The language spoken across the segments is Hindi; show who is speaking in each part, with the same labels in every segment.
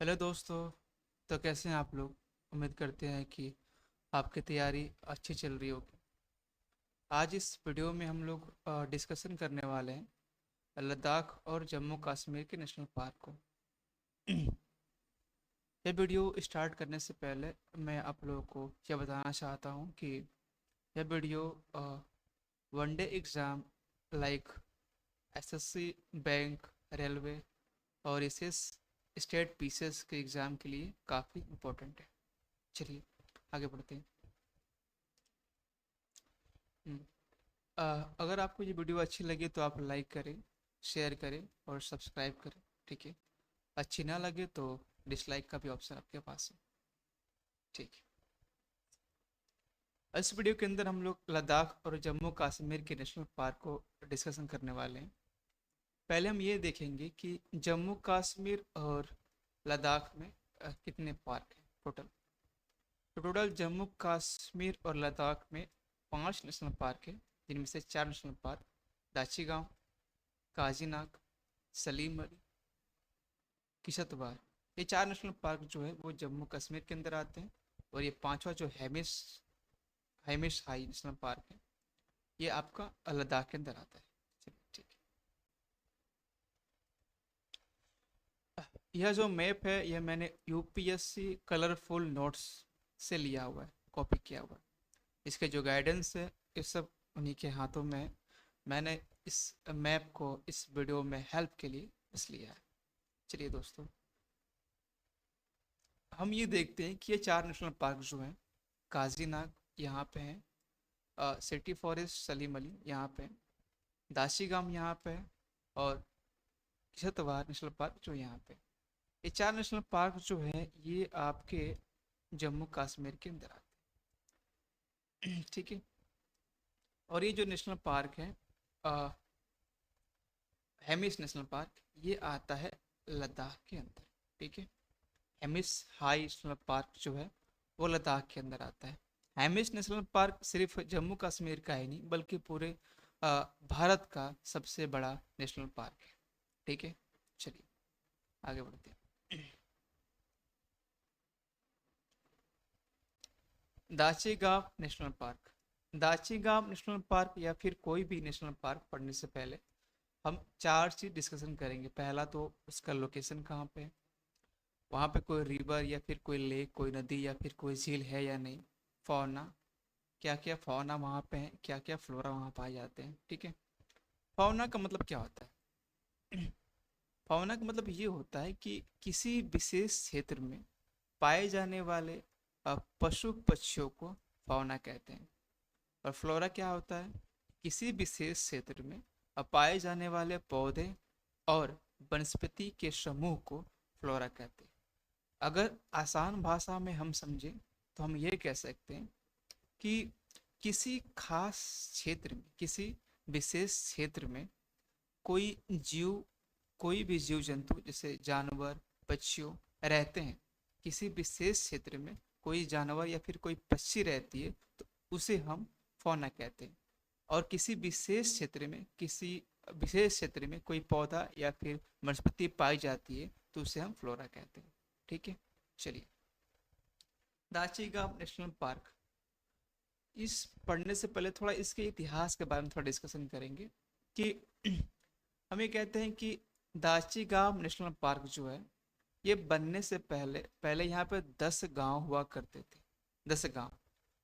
Speaker 1: हेलो दोस्तों। तो कैसे हैं आप लोग? उम्मीद करते हैं कि आपकी तैयारी अच्छी चल रही होगी। आज इस वीडियो में हम लोग डिस्कशन करने वाले हैं लद्दाख और जम्मू कश्मीर के नेशनल पार्क को। ये वीडियो स्टार्ट करने से पहले मैं आप लोगों को यह बताना चाहता हूँ कि यह video one day exam like SSC, bank, railway और एसएस स्टेट पीसीएस के एग्ज़ाम के लिए काफ़ी इम्पोर्टेंट है। चलिए आगे बढ़ते हैं। हम्म, अगर आपको ये वीडियो अच्छी लगे तो आप लाइक करें, शेयर करें और सब्सक्राइब करें। ठीक है। अच्छी ना लगे तो डिसलाइक का भी ऑप्शन आपके पास है। ठीक है। इस वीडियो के अंदर हम लोग लद्दाख और जम्मू कश्मीर के नेशनल पार्क को डिस्कशन करने वाले हैं। पहले हम ये देखेंगे कि जम्मू कश्मीर और लद्दाख में कितने पार्क हैं टोटल। तो टोटल जम्मू कश्मीर और लद्दाख में 5 नेशनल पार्क है, जिनमें से 4 नेशनल पार्क दाची गांव, काजीनाग, सलीम अली, किशतवाड़, ये 4 नेशनल पार्क जो है वो जम्मू कश्मीर के अंदर आते हैं। और ये पांचवा जो Hamish Hamish high national park है, ये आपका लद्दाख के अंदर आता है। चलिए ठीक है। यह जो मैप है यह मैंने यूपीएससी कलरफुल नोट्स से लिया हुआ है, कॉपी किया हुआ है। इसके जो गाइडेंस है ये सब उन्हीं के हाथों में है। मैंने इस मैप को इस वीडियो में हेल्प के लिए बस लिया है। चलिए दोस्तों, हम ये देखते हैं कि ये 4 नेशनल पार्क जो हैं, काजीनाग यहाँ पे हैं, सिटी फॉरेस्ट सलीम अली यहाँ पे हैं, दाशीगाम यहाँ पे है, और किशतवाड़ नेशनल पार्क जो यहाँ पे है। ये 4 नेशनल पार्क जो है ये आपके जम्मू कश्मीर के अंदर आते हैं। ठीक है। और ये जो नेशनल पार्क है हेमिस नेशनल पार्क, ये आता है लद्दाख के अंदर। ठीक है। हेमिस हाई नेशनल पार्क जो है वो लद्दाख के अंदर आता है। हेमिस नेशनल पार्क सिर्फ जम्मू कश्मीर का ही नहीं बल्कि पूरे भारत का सबसे बड़ा नेशनल पार्क है। ठीक है। चलिए आगे बढ़ते हैं। दाचीगांव नेशनल पार्क। दाचीगांव नेशनल पार्क या फिर कोई भी नेशनल पार्क पढ़ने से पहले हम 4 चीज डिस्कशन करेंगे। पहला तो उसका लोकेशन कहाँ पे है, वहाँ पे कोई रिवर या फिर कोई लेक, कोई नदी या फिर कोई झील है या नहीं। फौना, क्या क्या फौना वहाँ पे है, क्या क्या फ्लोरा वहाँ पाए जाते हैं। ठीक है। फौना का मतलब क्या होता है? फौना का मतलब ये होता है कि किसी विशेष क्षेत्र में पाए जाने वाले पशु पक्षियों को फौना कहते हैं। और फ्लोरा क्या होता है? किसी विशेष क्षेत्र में पाए जाने वाले पौधे और वनस्पति के समूह को फ्लोरा कहते हैं। अगर आसान भाषा में हम समझें तो हम ये कह सकते हैं कि किसी खास क्षेत्र में, किसी विशेष क्षेत्र में कोई जीव, कोई भी जीव जंतु जैसे जानवर, पक्षियों रहते हैं। किसी विशेष क्षेत्र में कोई जानवर या फिर कोई पक्षी रहती है तो उसे हम फौना कहते हैं। और किसी विशेष क्षेत्र में, किसी विशेष क्षेत्र में कोई पौधा या फिर वनस्पति पाई जाती है तो उसे हम फ्लोरा कहते हैं। ठीक है। चलिए, दाचीगांव नेशनल पार्क, इस पढ़ने से पहले थोड़ा इसके इतिहास के बारे में थोड़ा डिस्कशन करेंगे कि हम ये कहते हैं कि दाचीगांव नेशनल पार्क जो है ये बनने से पहले पहले यहाँ पे 10 गांव हुआ करते थे। 10 गांव,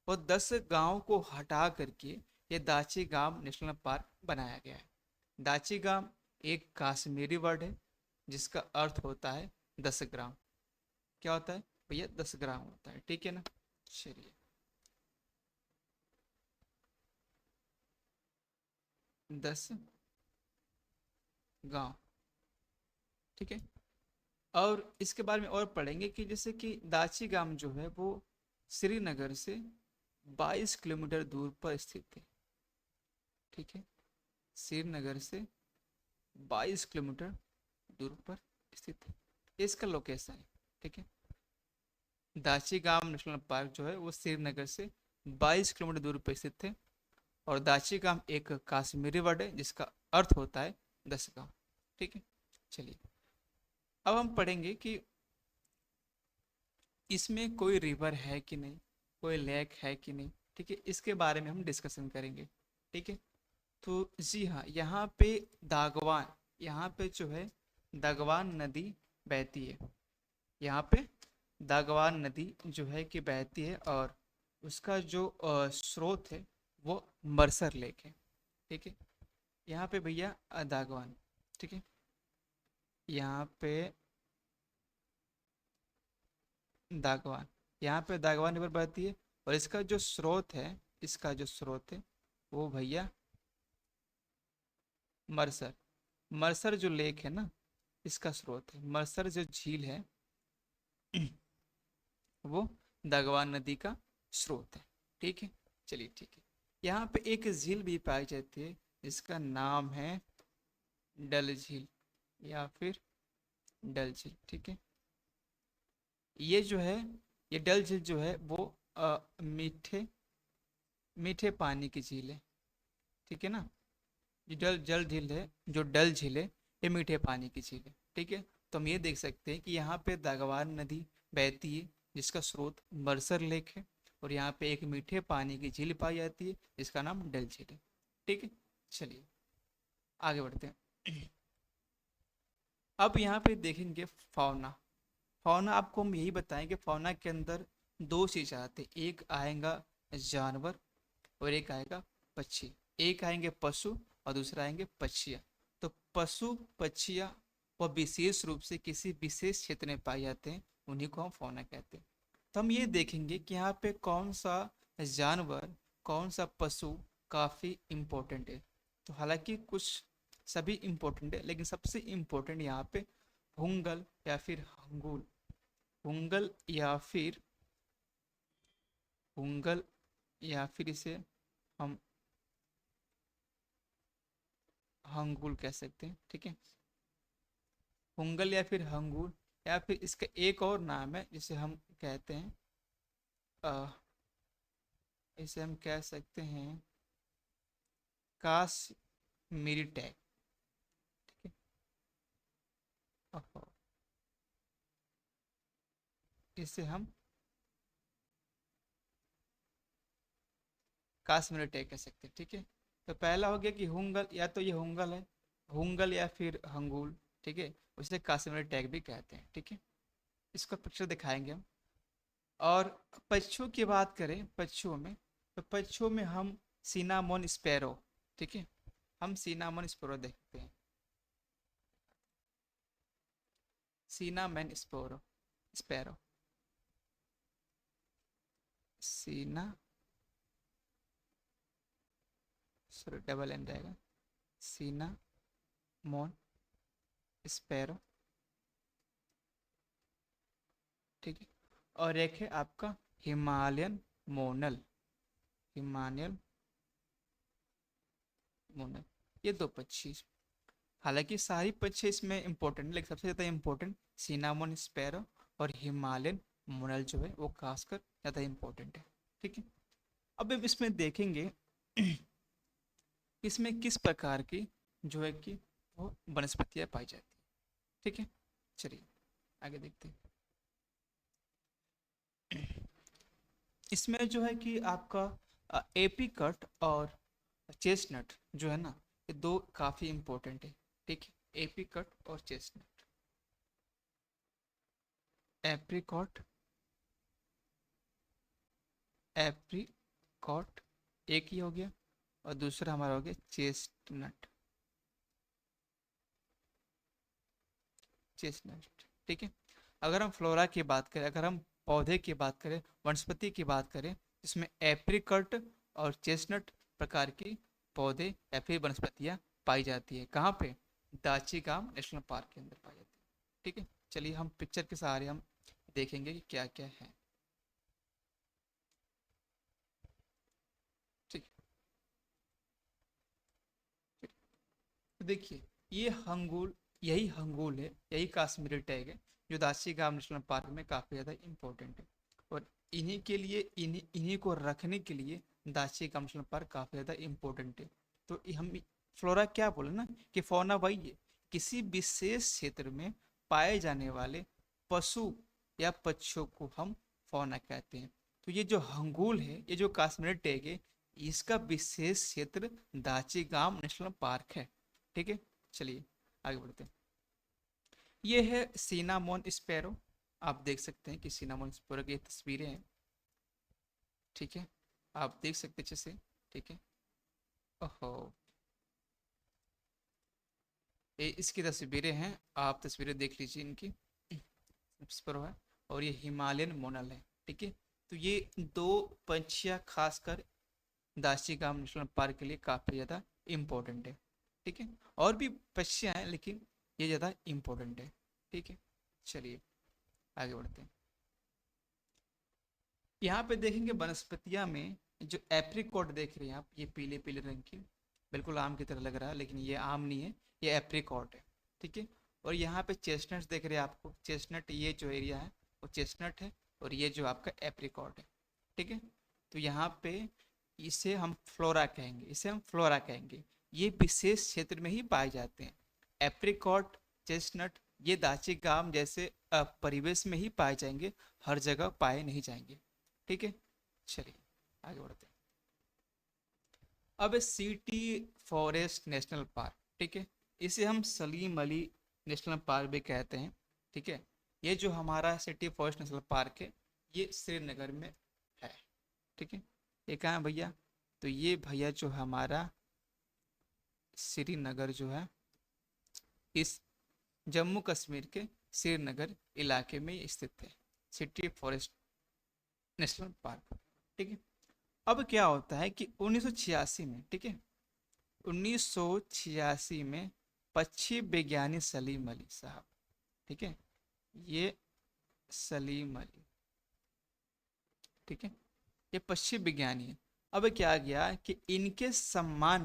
Speaker 1: और 10 गांव को हटा करके ये दाचीगांव नेशनल पार्क बनाया गया है। दाचीगांव एक काश्मीरी वर्ड है जिसका अर्थ होता है 10 ग्राम। क्या होता है भैया? 10 ग्राम होता है। ठीक है ना। चलिए, 10 गांव। ठीक है। और इसके बारे में और पढ़ेंगे कि जैसे कि दाची गांव जो है वो श्रीनगर से 22 किलोमीटर दूर पर स्थित है। ठीक है। श्रीनगर से 22 किलोमीटर दूर पर स्थित है, ये इसका लोकेशन है। ठीक है। दाची गांव नेशनल पार्क जो है वो श्रीनगर से 22 किलोमीटर दूर पर स्थित है। और दाची गांव एक काश्मीरी वर्ड है जिसका अर्थ होता है 10 गांव। ठीक है। चलिए, अब हम पढ़ेंगे कि इसमें कोई रिवर है कि नहीं, कोई लेक है कि नहीं, ठीक है, इसके बारे में हम डिस्कशन करेंगे। ठीक है, तो जी हाँ, यहाँ पे दागवान, यहाँ पे जो है दागवान नदी बहती है। यहाँ पे दागवान नदी जो है कि बहती है, और उसका जो स्रोत है वो मरसर लेक है। ठीक है, यहाँ पे भैया दागवान, ठीक है, यहाँ पे दागवान, यहाँ पे दागवान रिवर बहती है, और इसका जो स्रोत है, इसका जो स्रोत है वो भैया मरसर, मरसर जो लेक है ना, इसका स्रोत है मरसर, जो झील है वो दागवान नदी का स्रोत है। ठीक है, चलिए ठीक है। यहाँ पे एक झील भी पाई जाती है, इसका नाम है डल झील या फिर डल झील। ठीक है, ये जो है, ये डल झील जो है वो मीठे मीठे पानी की झील है। ठीक है ना, ये डल जल झील है, जो डल झील है ये मीठे पानी की झील है। ठीक है, तो हम ये देख सकते हैं कि यहाँ पे दागवान नदी बहती है, जिसका स्रोत मरसर लेक है, और यहाँ पे एक मीठे पानी की झील पाई जाती है जिसका नाम डल झील है। ठीक है, चलिए आगे बढ़ते हैं। अब यहाँ पे देखेंगे फौना। फौना आपको हम यही बताएं कि फौना के अंदर दो चीज आते हैं, एक आएगा जानवर और एक आएगा पक्षी। एक आएंगे पशु और दूसरा आएंगे पक्षियाँ। तो पशु पक्षियाँ वह विशेष रूप से किसी विशेष क्षेत्र में पाए जाते हैं, उन्हीं को हम फौना कहते हैं। तो हम ये देखेंगे कि यहाँ पे कौन सा जानवर, कौन सा पशु काफी इम्पोर्टेंट है। तो हालांकि कुछ सभी इम्पोर्टेंट है, लेकिन सबसे इम्पोर्टेंट यहाँ पे हुंगल या फिर हंगुल, हुंगल या फिर हुंगल या फिर इसे हम हंगुल कह सकते हैं। ठीक है, हुंगल या फिर हंगुल, या फिर इसका एक और नाम है जिसे हम कहते हैं इसे हम कह सकते हैं काश्मीरी टैग। ठीक है, इसे हम काश्मीरी टैग कह सकते हैं। ठीक है, तो पहला हो गया कि हुंगल, या तो ये हुंगल है, हुंगल या फिर हंगुल। ठीक है, उसे काश्मीरी टैग भी कहते हैं। ठीक है, इसका पिक्चर दिखाएंगे हम। और पक्षियों की बात करें, पक्षियों में, तो पक्षियों में हम सिनामोन स्पैरो, ठीक है, हम सिनामोन स्पैरो देखते हैं, सिनामोन स्पैरो, स्पैरो, सीना, सॉरी डबल एन रहेगा, सीना मोन स्पैरो। ठीक है, और एक है आपका हिमालयन मोनल, हिमालयन मोनल, ये दो पक्षी। हालांकि सारी पक्षी इसमें इंपॉर्टेंट है, लेकिन सबसे ज़्यादा इंपॉर्टेंट सिनामोन स्पैरो और हिमालयन मोनल जो है वो खासकर ज़्यादा इंपॉर्टेंट है। ठीक है, अब इसमें देखेंगे इसमें किस प्रकार की जो है कि वो वनस्पतियाँ पाई जाती है। ठीक है, चलिए आगे देखते हैं। इसमें जो है कि आपका एपी कट और चेस्टनट जो है ना, ये दो काफ़ी इंपॉर्टेंट है। ठीक है, एपी कट और चेस्टनट, एप्रिकॉट, एप्रिकॉट एक ही हो गया, और दूसरा हमारा हो गया चेस्टनट, चेस्टनट। ठीक है, अगर हम फ्लोरा की बात करें, अगर हम पौधे की बात करें, वनस्पति की बात करें, इसमें एप्रिकट और चेस्टनट प्रकार की पौधे या फिर वनस्पतियाँ पाई जाती है। कहाँ पे? दाची-गाम नेशनल पार्क के अंदर पाई जाती है। ठीक है, चलिए हम पिक्चर के सहारे हम देखेंगे कि क्या क्या है। ठीक है, तो देखिए, ये हंगूल, यही हंगूल है, यही काश्मीरी टैग है, जो दाची गाम नेशनल पार्क में काफ़ी ज़्यादा इम्पोर्टेंट है। और इन्हीं के लिए, इन्हीं इन्हीं को रखने के लिए दाची गाम नेशनल पार्क काफ़ी ज़्यादा इम्पोर्टेंट है। तो हम फ्लोरा क्या बोले ना, कि फौना वही है, किसी विशेष क्षेत्र में पाए जाने वाले पशु या पक्षियों को हम फौना कहते हैं। तो ये जो हंगूल है, ये जो कश्मीरी टेग है, इसका विशेष क्षेत्र दाचीगाम नेशनल पार्क है। ठीक है, चलिए आगे बढ़ते हैं। ये है सिनामोन स्पैरो। आप देख सकते हैं कि सिनामोन स्पैरो की तस्वीरें हैं। ठीक है, आप देख सकते हैं अच्छे से। ठीक है, ओहो, ये इसकी तस्वीरें हैं, आप तस्वीरें देख लीजिए इनकी। स्पैरो है और ये हिमालयन मोनल है। ठीक है, तो ये दो पंछियाँ खासकर दाशीगाम नेशनल पार्क के लिए काफ़ी ज़्यादा इम्पोर्टेंट है। ठीक है, और भी पक्षियाँ हैं लेकिन ये ज़्यादा इम्पोर्टेंट है। ठीक है, चलिए आगे बढ़ते हैं। यहाँ पे देखेंगे वनस्पतियाँ में जो एप्रिकॉट देख रहे हैं आप, ये पीले पीले रंग की, बिल्कुल आम की तरह लग रहा है लेकिन ये आम नहीं है, ये एप्रिकॉट है। ठीक है, और यहाँ पे चेस्टनट्स देख रहे हैं आपको, चेस्टनट ये जो एरिया है वो चेस्टनट है, और ये जो आपका एप्रिकॉट है। ठीक है, तो यहाँ पे इसे हम फ्लोरा कहेंगे, इसे हम फ्लोरा कहेंगे। ये विशेष क्षेत्र में ही पाए जाते हैं। एप्रिकॉट, चेस्टनट, ये दाची गाम जैसे परिवेश में ही पाए जाएंगे, हर जगह पाए नहीं जाएंगे। ठीक है, चलिए आगे बढ़ते हैं। अब सिटी फॉरेस्ट नेशनल पार्क, ठीक है, इसे हम सलीम अली नेशनल पार्क भी कहते हैं। ठीक है, ये जो हमारा सिटी फॉरेस्ट नेशनल पार्क है, ये श्रीनगर में है। ठीक है, ये कहाँ है भैया? तो ये भैया जो हमारा श्रीनगर जो है, इस जम्मू कश्मीर के श्रीनगर इलाके में स्थित है, सिटी फॉरेस्ट नेशनल पार्क। ठीक है, अब क्या होता है कि 1986 में, ठीक है, 1986 में पक्षी विज्ञानी सलीम अली साहब, ठीक है, ये सलीम अली, ठीक है, ये पक्षी विज्ञानी है। अब क्या गया कि इनके सम्मान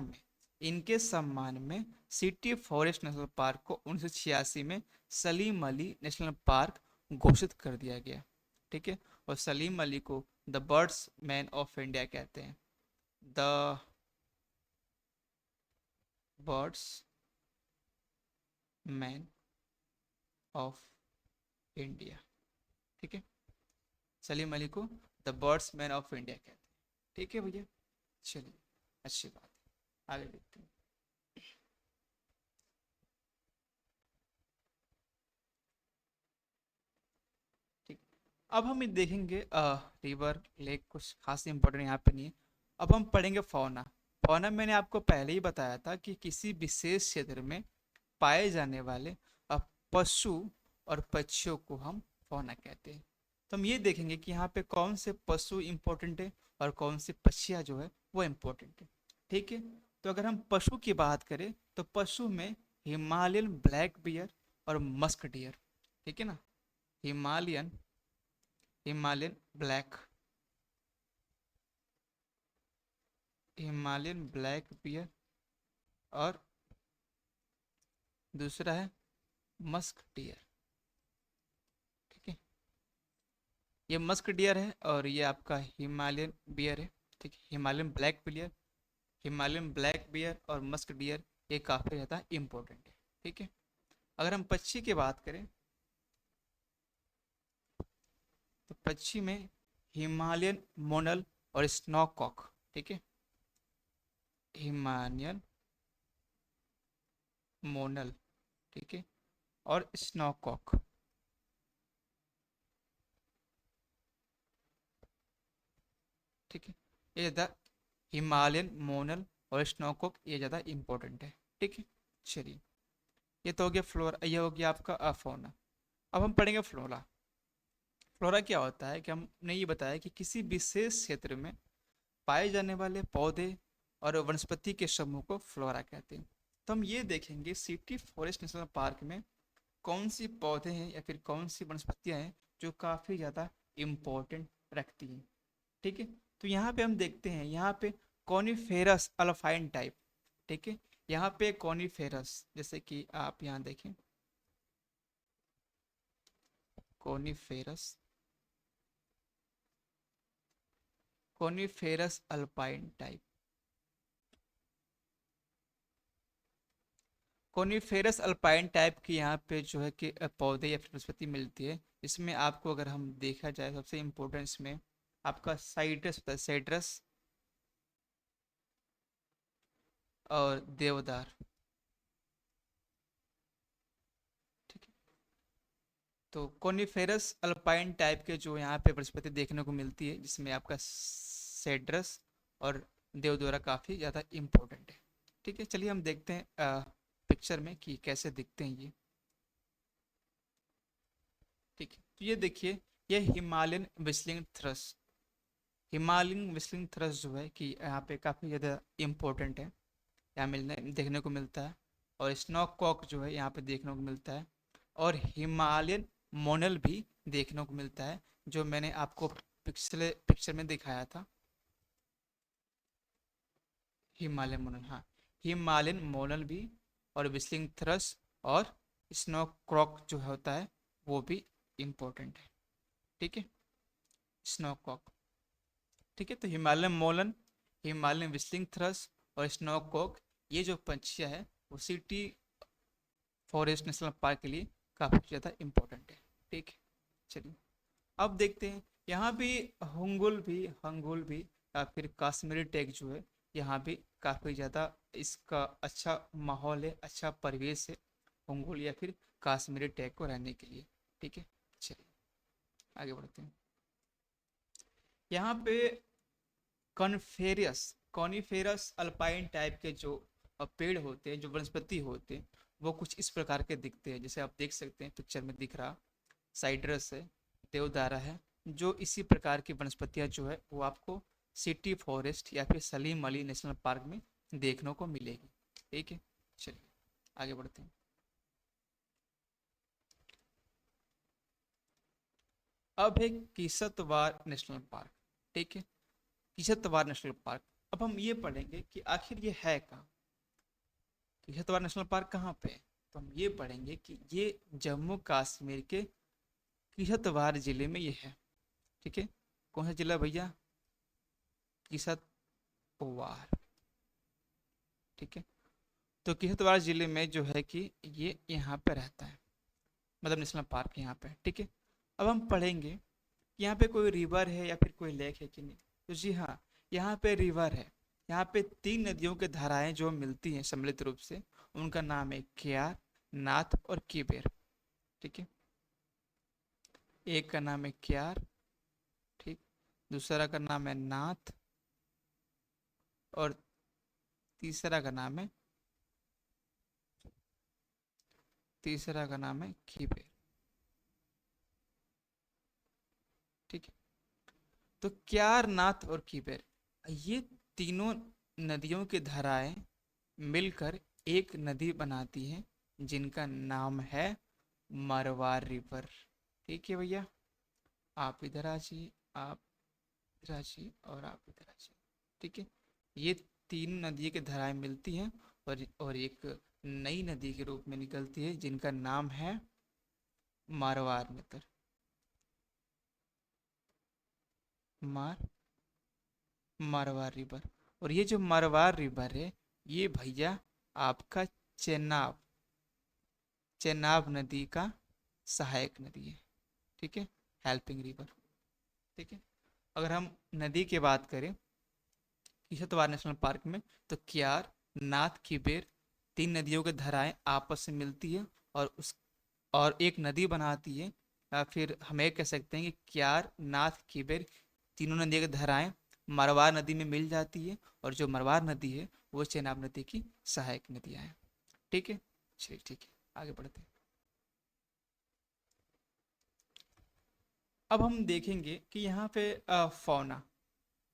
Speaker 1: में सिटी फॉरेस्ट नेशनल पार्क को 1986 में सलीम अली नेशनल पार्क घोषित कर दिया गया। ठीक है, और सलीम अली को the birds man of India कहते हैं, the birds man of India. ठीक है, सलीम अली को the birds man of India कहते हैं। ठीक है भैया, चलिए अच्छी बात है, आगे देखते हैं। ठीक, अब हम ये देखेंगे रिवर लेक, कुछ खास इंपॉर्टेंट यहाँ पे नहीं है। अब हम पढ़ेंगे फौना। फौना मैंने आपको पहले ही बताया था कि किसी विशेष क्षेत्र में पाए जाने वाले पशु और पक्षियों को हम फौना कहते हैं। तो हम ये देखेंगे कि यहाँ पे कौन से पशु इंपॉर्टेंट है और कौन सी पक्षियाँ जो है वो इम्पोर्टेंट है। ठीक है, तो अगर हम पशु की बात करें तो पशु में हिमालयन ब्लैक बियर और मस्क डियर, ठीक है ना, Himalayan Himalayan black Himalayan black bear और दूसरा है मस्क डियर। ठीक है, ये मस्क डियर है और ये आपका हिमालयन बियर है। ठीक है, हिमालयन ब्लैक बियर और मस्क डियर ये काफ़ी ज़्यादा इम्पोर्टेंट है। ठीक है, अगर हम पक्षी की बात करें तो पक्षी में हिमालयन मोनल और स्नोकॉक, ठीक है, हिमालयन मोनल, ठीक है, और स्नोकॉक। ठीक है, ये ज़्यादा हिमालयन मोनल और स्नोकॉक ये ज़्यादा इम्पोर्टेंट है। ठीक है, चलिए ये तो हो गया फ्लोरा, ये हो गया आपका अफोना। अब हम पढ़ेंगे फ्लोरा। फ्लोरा क्या होता है कि हमने ये बताया कि किसी विशेष क्षेत्र में पाए जाने वाले पौधे और वनस्पति के समूह को फ्लोरा कहते हैं। तो हम ये देखेंगे सिटी फॉरेस्ट नेशनल पार्क में कौन सी पौधे हैं या फिर कौन सी वनस्पतियां हैं जो काफ़ी ज़्यादा इम्पोर्टेंट रखती हैं। ठीक है, तो यहाँ पे हम देखते हैं, यहाँ पे कॉनिफेरस अल्पाइन टाइप, ठीक है, यहाँ पे कॉनिफेरस, जैसे कि आप यहाँ देखें, coniferous coniferous alpine type, coniferous alpine type की यहाँ पे जो है कि पौधे या फिर वनस्पति मिलती है, इसमें आपको अगर हम देखा जाए सबसे इम्पोर्टेंट इसमें आपका साइट्रस होता है, साइट्रस और देवदार। ठीक है, तो कोनिफेरस अल्पाइन टाइप के जो यहाँ पे वनस्पति देखने को मिलती है, जिसमें आपका सेड्रस और देवदार काफ़ी ज़्यादा इम्पोर्टेंट है। ठीक है, चलिए हम देखते हैं पिक्चर में कि कैसे दिखते हैं ये। ठीक है, तो ये देखिए, ये हिमालयन विस्लिंग थ्रस, हिमालयन विस्लिंग थ्रस जो है कि यहाँ पे काफ़ी ज़्यादा इम्पोर्टेंट है, यहाँ मिलने देखने को मिलता है। और स्नॉक कॉक जो है यहाँ पे देखने को मिलता है। और हिमालयन मोनल भी देखने को मिलता है, जो मैंने आपको पिछले पिक्चर में दिखाया था। हिमालयन मोनल, हाँ, हिमालयन मोनल भी, और विस्लिंग थ्रस और स्नॉक क्रॉक जो होता है वो भी इम्पोर्टेंट है। ठीक है, स्नॉक कॉक। ठीक है, तो हिमालयन मोलन, हिमालयन विस्लिंग थ्रस और स्नॉक कॉक, ये जो पंछियाँ है वो सिटी फॉरेस्ट नेशनल पार्क के लिए काफ़ी ज़्यादा इम्पोर्टेंट है। ठीक है, चलिए अब देखते हैं यहाँ भी हंगुल भी या फिर कश्मीरी टेक जो है, यहाँ भी काफ़ी ज़्यादा इसका अच्छा माहौल है, अच्छा परिवेश है हंगुल या फिर कश्मीरी टेक को रहने के लिए। ठीक है, चलिए आगे बढ़ते हैं। यहाँ पे कॉनिफेरस कॉनिफेरस अल्पाइन टाइप के जो पेड़ होते हैं, जो वनस्पति होते हैं, वो कुछ इस प्रकार के दिखते हैं, जैसे आप देख सकते हैं पिक्चर में दिख रहा, साइड्रस है, देवदारा है। जो इसी प्रकार की वनस्पतियाँ जो है वो आपको सिटी फॉरेस्ट या फिर सलीम अली नेशनल पार्क में देखने को मिलेगी। ठीक है, चलिए आगे बढ़ते हैं। अब है किसतवाड़ नेशनल पार्क। ठीक है, किसतवाड़ नेशनल पार्क। अब हम ये पढ़ेंगे कि आखिर ये है कहाँ, किसतवाड़ नेशनल पार्क कहाँ पे है। तो हम ये पढ़ेंगे कि ये जम्मू कश्मीर के किसतवाड़ जिले में ये है। ठीक है, कौन सा जिला भैया, किसतवाड़। ठीक है, तो किसतवाड़ जिले में जो है कि ये यहाँ पे रहता है, मतलब नेशनल पार्क यहाँ पे। ठीक है, अब हम पढ़ेंगे कि यहाँ पे कोई रिवर है या फिर कोई लेक है कि नहीं। तो जी हाँ, यहाँ पे रिवर है। यहाँ पे 3 नदियों के धाराएं जो मिलती हैं सम्मिलित रूप से, उनका नाम है क्यार, नाथ और कीबेर। ठीक है, एक का नाम है क्यार, ठीक, दूसरा का नाम है नाथ, और तीसरा का नाम है कीबेर। ठीक है, तो क्यार, नाथ और कीबेर, ये तीनों नदियों की धाराएं मिलकर एक नदी बनाती हैं, जिनका नाम है मरवार रिवर। ठीक है भैया, आप इधर आ जाइए, आप इधर आ जाइए और आप इधर आ जाइए। ठीक है, ये तीन नदी की धाराएं मिलती हैं और एक नई नदी के रूप में निकलती है, जिनका नाम है मारवार नदी, मार मारवार रिवर। और ये जो मारवार रिवर है, ये भैया आपका चेनाब चेनाब नदी का सहायक नदी है। ठीक है, हेल्पिंग रिवर। ठीक है, अगर हम नदी की बात करें किशतवाड़ नेशनल पार्क में, तो क्यार, नाथ, किबेर, 3 नदियों की धाराएं आपस में मिलती है और एक नदी बनाती है। या फिर हम ये कह सकते हैं कि क्यार, नाथ, किबेर, तीनों नदियों की धाराएं मरवार नदी में मिल जाती है, और जो मरवार नदी है वो चेनाब नदी की सहायक नदियां हैं। ठीक है, चलिए ठीक है, आगे बढ़ते हैं। अब हम देखेंगे कि यहाँ पे फौना,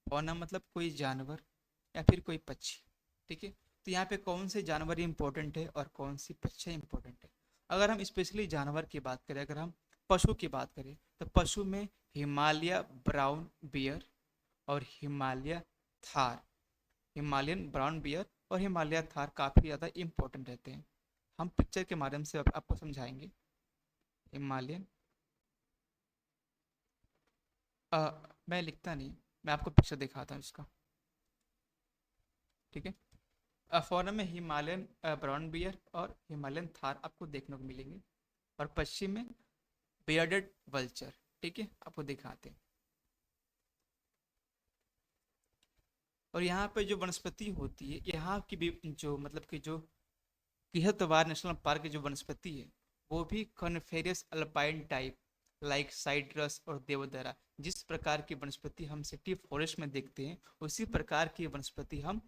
Speaker 1: फौना मतलब कोई जानवर या फिर कोई पक्षी। ठीक है, तो यहाँ पे कौन से जानवर इंपॉर्टेंट है और कौन सी पक्षी इंपॉर्टेंट है। अगर हम स्पेशली जानवर की बात करें, अगर हम पशु की बात करें, तो पशु में हिमालय ब्राउन बियर और Himalaya Thar, Himalayan brown bear और हिमालय थार काफ़ी ज़्यादा इंपॉर्टेंट रहते हैं। हम पिक्चर के माध्यम से आपको समझाएंगे। हिमालयन, मैं लिखता नहीं, मैं आपको पिक्चर दिखाता हूँ इसका। ठीक है, अफोना में हिमालयन ब्राउन बियर और हिमालयन थार आपको देखने को मिलेंगे, और पश्चिम में बियर्डेड वल्चर। ठीक है, आपको दिखाते हैं। और यहाँ पे जो वनस्पति होती है, यहाँ की भी जो मतलब कि जो किहतवार नेशनल पार्क की जो वनस्पति है वो भी coniferous alpine type like citrus और देवदारा। जिस प्रकार की वनस्पति हम सिटी फॉरेस्ट में देखते हैं उसी प्रकार की वनस्पति हम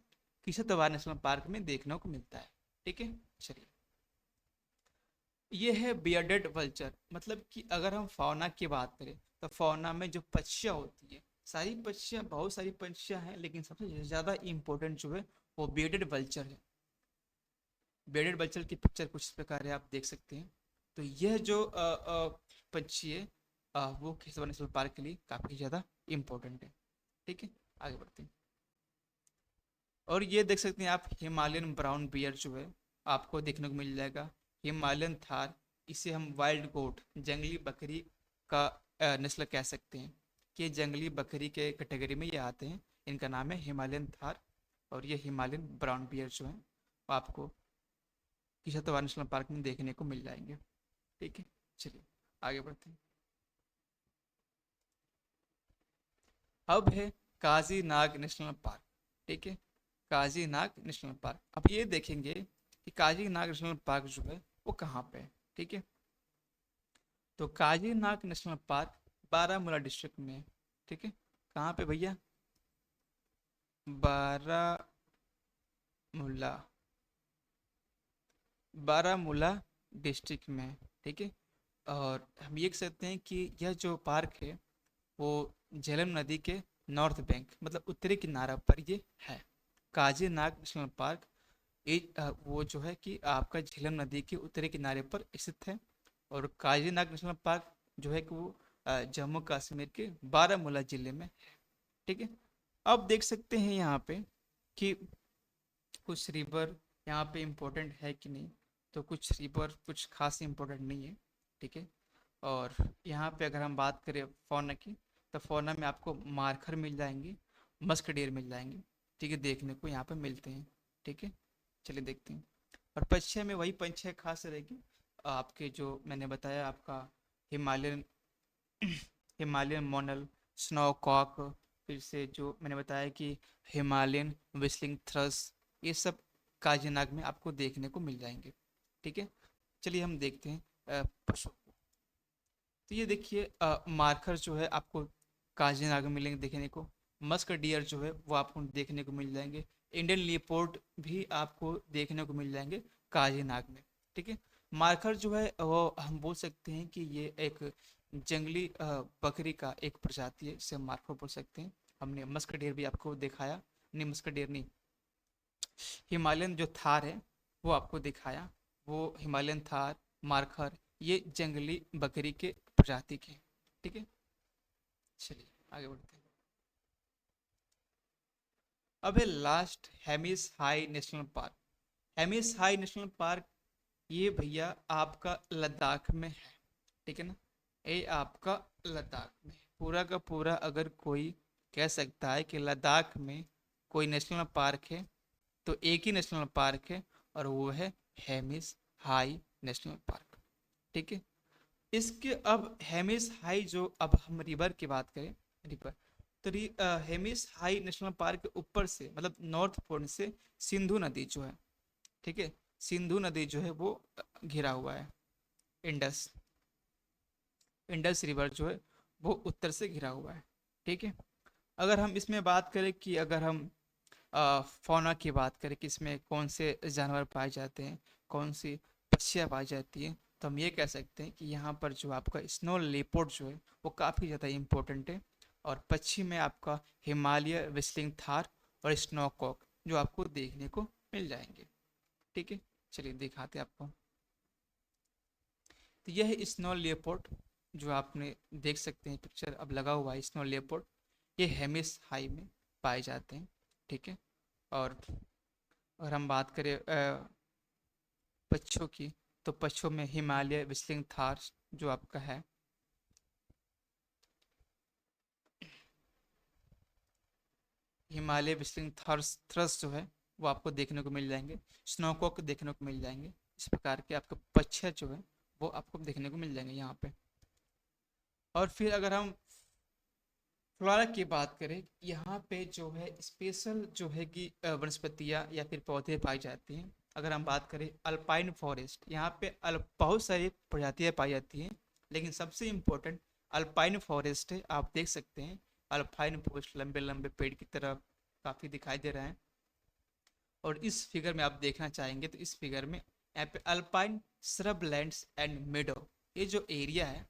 Speaker 1: किहतवार नेशनल पार्क में देखने को मिलता है। ठीक है, चलिए ये है बियर्डेड वल्चर। मतलब कि अगर हम फौना की बात करें तो फौना में जो पक्षियाँ होती है, सारी पक्षियाँ, बहुत सारी पक्षियाँ हैं, लेकिन सबसे ज़्यादा इम्पोर्टेंट जो है वो बियर्डेड वल्चर है। बियर्डेड वल्चर की पिक्चर कुछ इस प्रकार है, आप देख सकते हैं। तो यह जो पंछी है वो खिसवा नेशनल पार्क के लिए काफ़ी ज़्यादा इम्पोर्टेंट है। ठीक है, आगे बढ़ते हैं। और ये देख सकते हैं आप, हिमालयन ब्राउन बियर जो है आपको देखने को मिल जाएगा। हिमालयन थार, इसे हम वाइल्ड गोट, जंगली बकरी का नस्ल कह सकते हैं कि जंगली बकरी के कैटेगरी में ये आते हैं। इनका नाम है हिमालयन थार। और ये हिमालयन ब्राउन बियर जो है वो आपको किशतवाड़ नेशनल पार्क में देखने को मिल जाएंगे। ठीक है, चलिए आगे बढ़ते हैं। अब है काजी नाग नेशनल पार्क। ठीक है, काजी नाग नेशनल पार्क। अब ये देखेंगे कि काजी नाग नेशनल पार्क जो है वो कहाँ पे है। ठीक है, तो काजी नाग नेशनल पार्क बारामूला डिस्ट्रिक्ट में है। ठीक है, कहाँ पे भैया? बारामूला, बारामूला डिस्ट्रिक्ट में है। ठीक है, और हम ये कह सकते हैं कि यह जो पार्क है वो झेलम नदी के नॉर्थ बैंक मतलब उत्तरी किनारा पर ये है। काजी नाग नेशनल पार्क वो जो है कि आपका झेलम नदी के उत्तरी किनारे पर स्थित है। और काजी नाग नेशनल पार्क जो है कि वो जम्मू कश्मीर के बारामूला जिले में है। ठीक है, अब देख सकते हैं यहाँ पे कि कुछ रिवर यहाँ पे इम्पोर्टेंट है कि नहीं। तो कुछ रिवर कुछ खास इम्पोर्टेंट नहीं है। ठीक है, और यहाँ पे अगर हम बात करें फौना की, तो फौना में आपको मार्खर मिल जाएंगे, मस्क डियर मिल जाएंगे। ठीक है, देखने को यहाँ पे मिलते हैं। ठीक है, चलिए देखते हैं। और पक्षियों में वही पंछियाँ खास रहेगी आपके जो मैंने बताया, आपका Himalayan Himalayan monal, snowcock, फिर से जो मैंने बताया कि हिमालयन विस्लिंग थ्रस, ये सब काजीनाग में आपको देखने को मिल जाएंगे। ठीक है, चलिए हम देखते हैं पशु। तो ये देखिए मार्कर जो है आपको काजीनाग में मिलेंगे देखने को। मस्क डियर जो है वो आपको देखने को मिल जाएंगे। इंडियन लियोपोर्ड भी आपको देखने को मिल जाएंगे काजीनाग में। ठीक है, मार्कर जो है वो हम बोल सकते हैं कि ये एक जंगली बकरी का एक प्रजाति है, इसे मार्कर बोल सकते हैं। हमने मस्क डियर भी आपको दिखाया, नहीं मस्क डियर नहीं, हिमालयन जो थार है वो आपको दिखाया। वो हिमालयन थार, मार्कर, ये जंगली बकरी के प्रजाति के। ठीक है, चलिए आगे बढ़ते हैं। अब है last Hemis high national park. Hemis high national park ये भैया आपका लद्दाख में है। ठीक है ना, ये आपका लद्दाख में पूरा का पूरा, अगर कोई कह सकता है कि लद्दाख में कोई नेशनल पार्क है तो एक ही नेशनल पार्क है, और वो है हेमिस हाई नेशनल पार्क। ठीक है, इसके अब हेमिस हाई जो, अब हम रिवर की बात करें, रिवर, तो हेमिस हाई नेशनल पार्क के ऊपर से मतलब नॉर्थ पॉइंट से सिंधु नदी जो है, ठीक है, सिंधु नदी जो है वो घिरा हुआ है। इंडस, इंडस रिवर जो है वो उत्तर से घिरा हुआ है। ठीक है, अगर हम इसमें बात करें कि अगर हम फौना की बात करें कि इसमें कौन से जानवर पाए जाते हैं, कौन सी पक्षियाँ पाई जाती हैं, तो हम ये कह सकते हैं कि यहाँ पर जो आपका स्नो लेपर्ड जो है वो काफ़ी ज़्यादा इम्पोर्टेंट है। और पक्षी में आपका हिमालय विस्लिंग थार और स्नोकॉक जो आपको देखने को मिल जाएंगे। ठीक है, चलिए दिखाते हैं आपको। तो यह है स्नो लेपर्ड जो आपने देख सकते हैं, पिक्चर अब लगा हुआ है स्नो लेपर्ड। ये हेमिस हाई में पाए जाते हैं। ठीक है, और अगर हम बात करें पक्षियों की, तो पक्षियों में हिमालय विस्लिंग थार जो आपका है, हिमालय विस्लिंग थर्स थ्रस जो है वो आपको देखने को मिल जाएंगे। स्नोकॉक देखने को मिल जाएंगे। इस प्रकार के आपके पक्षी जो है वो आपको देखने को मिल जाएंगे यहाँ पे। और फिर अगर हम फ्लोरा की बात करें, यहाँ पे जो है स्पेशल जो है कि वनस्पतियाँ या फिर पौधे पाई जाती हैं। अगर हम बात करें अल्पाइन फॉरेस्ट, यहाँ पे बहुत सारी प्रजातियाँ पाई जाती हैं, लेकिन सबसे इम्पोर्टेंट अल्पाइन फॉरेस्ट है। आप देख सकते हैं अल्पाइन फॉरेस्ट लंबे लंबे पेड़ की तरह काफ़ी दिखाई दे रहा है। और इस फिगर में आप देखना चाहेंगे तो इस फिगर में यहाँ पे अल्पाइन श्रब लैंड्स एंड मेडो, ये जो एरिया है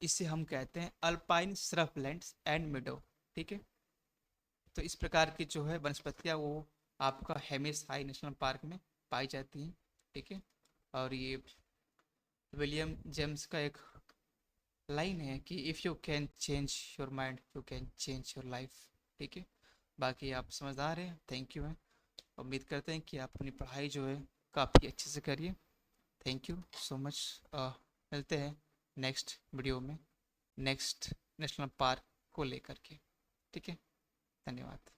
Speaker 1: इसे हम कहते हैं अल्पाइन श्रब लैंड्स एंड मेडो। ठीक है, तो इस प्रकार की जो है वनस्पतियाँ वो आपका हेमिस हाई नेशनल पार्क में पाई जाती हैं। ठीक है, और ये विलियम जेम्स का एक लाइन है कि if you can change your mind you can change your life. ठीक है, बाकी आप समझदार हैं, थैंक यू है। उम्मीद करते हैं कि आप अपनी पढ़ाई जो है काफ़ी अच्छे से करिए। Thank you so much. मिलते हैं नेक्स्ट वीडियो में नेक्स्ट नेशनल पार्क को लेकर के। ठीक है, धन्यवाद।